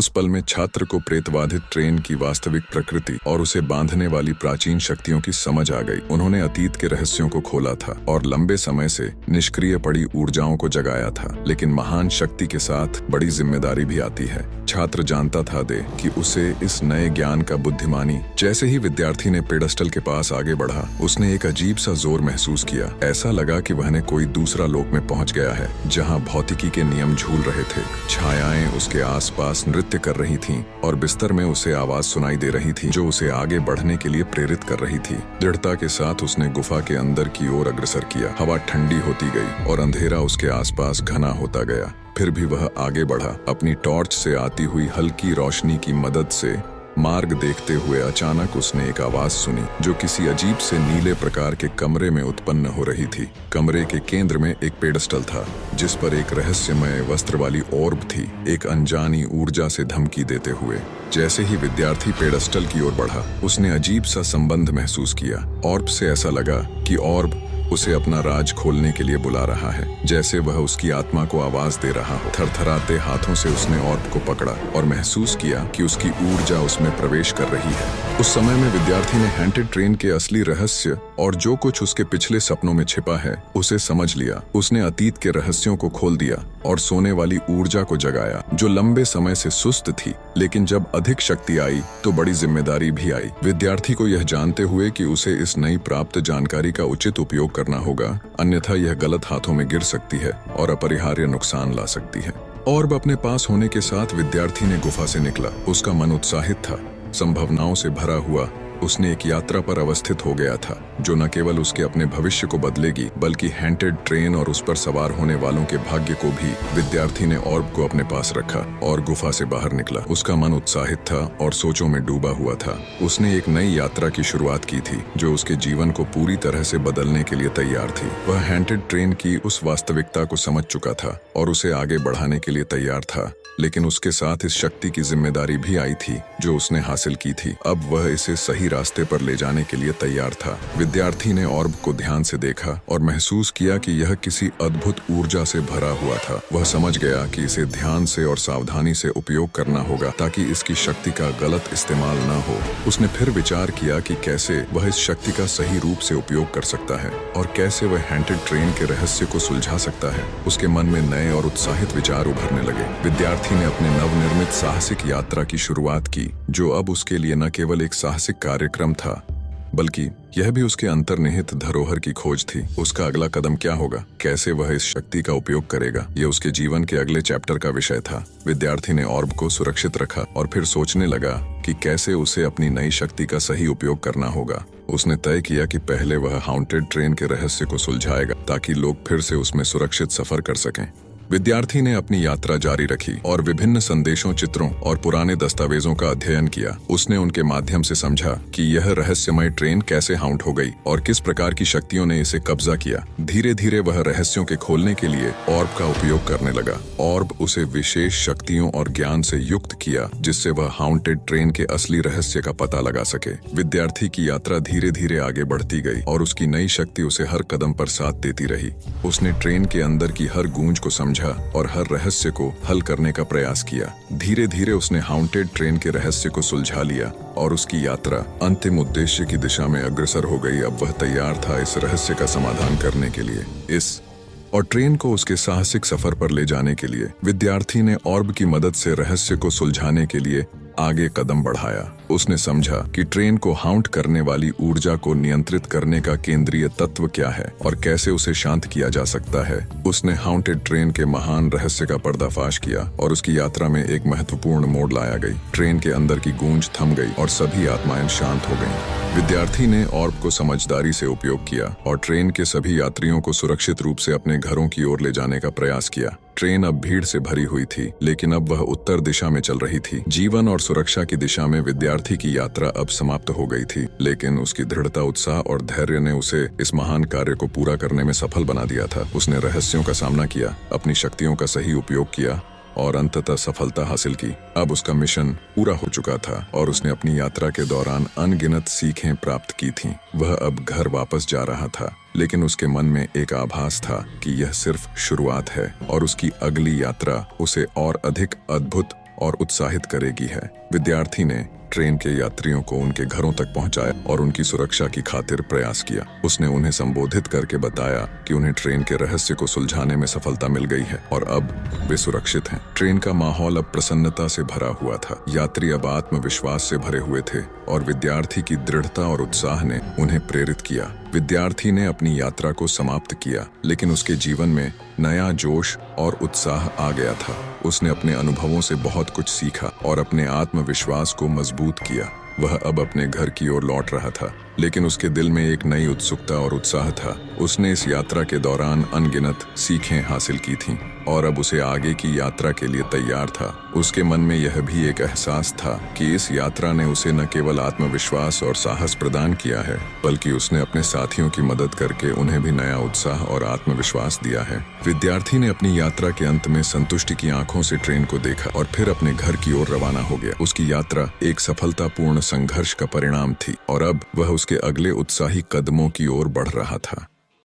उस पल में छात्र को प्रेतबाधित ट्रेन की वास्तविक प्रकृति और उसे बांधने वाली प्राचीन शक्तियों की समझ आ गई। उन्होंने अतीत के रहस्यों को खोला था और लंबे समय से निष्क्रिय पड़ी ऊर्जाओं को जगाया था। लेकिन महान शक्ति के साथ बड़ी जिम्मेदारी भी आती है। छात्र जानता था कि उसे इस नए ज्ञान का बुद्धिमानी। जैसे ही विद्यार्थी ने पेडस्टल के पास आगे बढ़ा, उसने एक अजीब सा जोर महसूस किया। ऐसा लगा कि वह कोई दूसरा लोक में पहुंच गया है, जहां भौतिकी के नियम झूल रहे थे। छायाएं उसके आसपास नृत्य कर रही थीं और बिस्तर में उसे आवाज सुनाई दे रही थी जो उसे आगे बढ़ने के लिए प्रेरित कर रही थी। दृढ़ता के साथ उसने गुफा के अंदर की ओर अग्रसर किया। हवा ठंडी होती गई और अंधेरा उसके आसपास घना होता गया। फिर भी वह आगे बढ़ा, अपनी टॉर्च से आती हुई हल्की रोशनी की मदद से मार्ग देखते हुए। अचानक उसने एक आवाज सुनी जो किसी अजीब से नीले प्रकार के कमरे में उत्पन्न हो रही थी। कमरे के केंद्र में एक पेडस्टल था जिस पर एक रहस्यमय वस्त्र वाली ऑर्ब थी, एक अनजानी ऊर्जा से धमकी देते हुए। जैसे ही विद्यार्थी पेडस्टल की ओर बढ़ा, उसने अजीब सा संबंध महसूस किया। ऑर्ब से ऐसा लगा कि ऑर्ब उसे अपना राज खोलने के लिए बुला रहा है, जैसे वह उसकी आत्मा को आवाज दे रहा हो। थरथराते हाथों से उसने ऑर्ब को पकड़ा और महसूस किया कि उसकी ऊर्जा उसमें प्रवेश कर रही है। उस समय में विद्यार्थी ने हैंटेड ट्रेन के असली रहस्य और जो कुछ उसके पिछले सपनों में छिपा है उसे समझ लिया। उसने अतीत के रहस्यों को खोल दिया और सोने वाली ऊर्जा को जगाया जो लंबे समय से सुस्त थी। लेकिन जब अधिक शक्ति आई तो बड़ी जिम्मेदारी भी आई। विद्यार्थी को यह जानते हुए कि उसे इस नई प्राप्त जानकारी का उचित उपयोग करना होगा, अन्यथा यह गलत हाथों में गिर सकती है और अपरिहार्य नुकसान ला सकती है। ऑर्ब अपने पास होने के साथ विद्यार्थी ने गुफा से निकला। उसका मन उत्साहित था, संभावनाओं से भरा हुआ। उसने एक यात्रा पर अवस्थित हो गया था जो न केवल उसके अपने भविष्य को बदलेगी बल्कि हैंटेड ट्रेन और उस पर सवार होने वालों के भाग्य को भी। विद्यार्थी ने ऑर्ब को अपने पास रखा और गुफा से बाहर निकला। उसका मन उत्साहित था और सोचों में डूबा हुआ था। उसने एक नई यात्रा की शुरुआत की थी जो उसके जीवन को पूरी तरह से बदलने के लिए तैयार थी। वह हैंटेड ट्रेन की उस वास्तविकता को समझ चुका था और उसे आगे बढ़ाने के लिए तैयार था। लेकिन उसके साथ इस शक्ति की जिम्मेदारी भी आई थी जो उसने हासिल की थी। अब वह इसे सही रास्ते पर ले जाने के लिए तैयार था। विद्यार्थी ने ऑर्ब को ध्यान से देखा और महसूस किया कि यह किसी अद्भुत ऊर्जा से भरा हुआ था। वह समझ गया कि इसे ध्यान से और सावधानी से उपयोग करना होगा ताकि इसकी शक्ति का गलत इस्तेमाल न हो। उसने फिर विचार किया कि कैसे वह इस शक्ति का सही रूप से उपयोग कर सकता है और कैसे वह हैंटेड ट्रेन के रहस्य को सुलझा सकता है। उसके मन में नए और उत्साहित विचार उभरने लगे। विद्यार्थी ने अपने नवनिर्मित साहसिक यात्रा की शुरुआत की जो अब उसके लिए न केवल एक साहसिक कार्यक्रम था बल्कि यह भी उसके अंतर्निहित धरोहर की खोज थी। उसका अगला कदम क्या होगा, कैसे वह इस शक्ति का उपयोग करेगा, यह उसके जीवन के अगले चैप्टर का विषय था। विद्यार्थी ने ऑर्ब को सुरक्षित रखा और फिर सोचने लगा कि कैसे उसे अपनी नई शक्ति का सही उपयोग करना होगा। उसने तय किया कि पहले वह हाउंटेड ट्रेन के रहस्य को सुलझाएगा ताकि लोग फिर से उसमें सुरक्षित सफर कर सकें। विद्यार्थी ने अपनी यात्रा जारी रखी और विभिन्न संदेशों, चित्रों और पुराने दस्तावेजों का अध्ययन किया। उसने उनके माध्यम से समझा कि यह रहस्यमय ट्रेन कैसे हाउंट हो गई और किस प्रकार की शक्तियों ने इसे कब्जा किया। धीरे धीरे वह रहस्यों के खोलने के लिए ऑर्ब का उपयोग करने लगा। ऑर्ब उसे विशेष शक्तियों और ज्ञान से युक्त किया जिससे वह हाउंटेड ट्रेन के असली रहस्य का पता लगा सके। विद्यार्थी की यात्रा धीरे धीरे आगे बढ़ती गई और उसकी नई शक्ति उसे हर कदम पर साथ देती रही। उसने ट्रेन के अंदर की हर गूंज को समझा और हर रहस्य को हल करने का प्रयास किया। धीरे धीरे उसने हाउंटेड ट्रेन के रहस्य को सुलझा लिया और उसकी यात्रा अंतिम उद्देश्य की दिशा में अग्रसर हो गई। अब वह तैयार था इस रहस्य का समाधान करने के लिए और ट्रेन को उसके साहसिक सफर पर ले जाने के लिए। विद्यार्थी ने ऑर्ब की मदद से रहस्य को सुलझाने के लिए आगे कदम बढ़ाया। उसने समझा कि ट्रेन को हाउंट करने वाली ऊर्जा को नियंत्रित करने का केंद्रीय तत्व क्या है और कैसे उसे शांत किया जा सकता है। उसने हाउंटेड ट्रेन के महान रहस्य का पर्दाफाश किया और उसकी यात्रा में एक महत्वपूर्ण मोड़ लाया गई। ट्रेन के अंदर की गूंज थम गई और सभी आत्माएं शांत हो गईं। विद्यार्थी ने ऑर्ब को समझदारी से उपयोग किया और ट्रेन के सभी यात्रियों को सुरक्षित रूप से अपने घरों की ओर ले जाने का प्रयास किया। ट्रेन अब भीड़ से भरी हुई थी लेकिन अब वह उत्तर दिशा में चल रही थी। जीवन और सुरक्षा की दिशा में विद्यार्थी की यात्रा अब समाप्त हो गई थी, लेकिन उसकी दृढ़ता, उत्साह और धैर्य ने उसे इस महान कार्य को पूरा करने में सफल बना दिया था। उसने रहस्यों का सामना किया, अपनी शक्तियों का सही उपयोग किया और अंततः सफलता हासिल की। अब उसका मिशन पूरा हो चुका था और उसने अपनी यात्रा के दौरान अनगिनत सीखें प्राप्त की थीं। वह अब घर वापस जा रहा था, लेकिन उसके मन में एक आभास था कि यह सिर्फ शुरुआत है और उसकी अगली यात्रा उसे और अधिक अद्भुत और उत्साहित करेगी है। विद्यार्थी ने ट्रेन के यात्रियों को उनके घरों तक पहुंचाया और उनकी सुरक्षा की खातिर प्रयास किया। उसने उन्हें संबोधित करके बताया कि उन्हें ट्रेन के रहस्य को सुलझाने में सफलता मिल गई है और अब वे सुरक्षित हैं। ट्रेन का माहौल अब प्रसन्नता से भरा हुआ था। यात्री अब आत्मविश्वास से भरे हुए थे और विद्यार्थी की दृढ़ता और उत्साह ने उन्हें प्रेरित किया। विद्यार्थी ने अपनी यात्रा को समाप्त किया, लेकिन उसके जीवन में नया जोश और उत्साह आ गया था। उसने अपने अनुभवों से बहुत कुछ सीखा और अपने आत्मविश्वास को मजबूत किया। वह अब अपने घर की ओर लौट रहा था, लेकिन उसके दिल में एक नई उत्सुकता और उत्साह था। उसने इस यात्रा के दौरान अनगिनत सीखें हासिल की थीं और अब उसे आगे की यात्रा के लिए तैयार था। उसके मन में यह भी एक एहसास था कि इस यात्रा ने उसे न केवल आत्मविश्वास और साहस प्रदान किया है, बल्कि उसने अपने साथियों की मदद करके उन्हें भी नया उत्साह और आत्मविश्वास दिया है। विद्यार्थी ने अपनी यात्रा के अंत में संतुष्टि की आंखों से ट्रेन को देखा और फिर अपने घर की ओर रवाना हो गया। उसकी यात्रा एक सफलतापूर्ण संघर्ष का परिणाम थी और अब वह उसके अगले उत्साही कदमों की ओर बढ़ रहा था।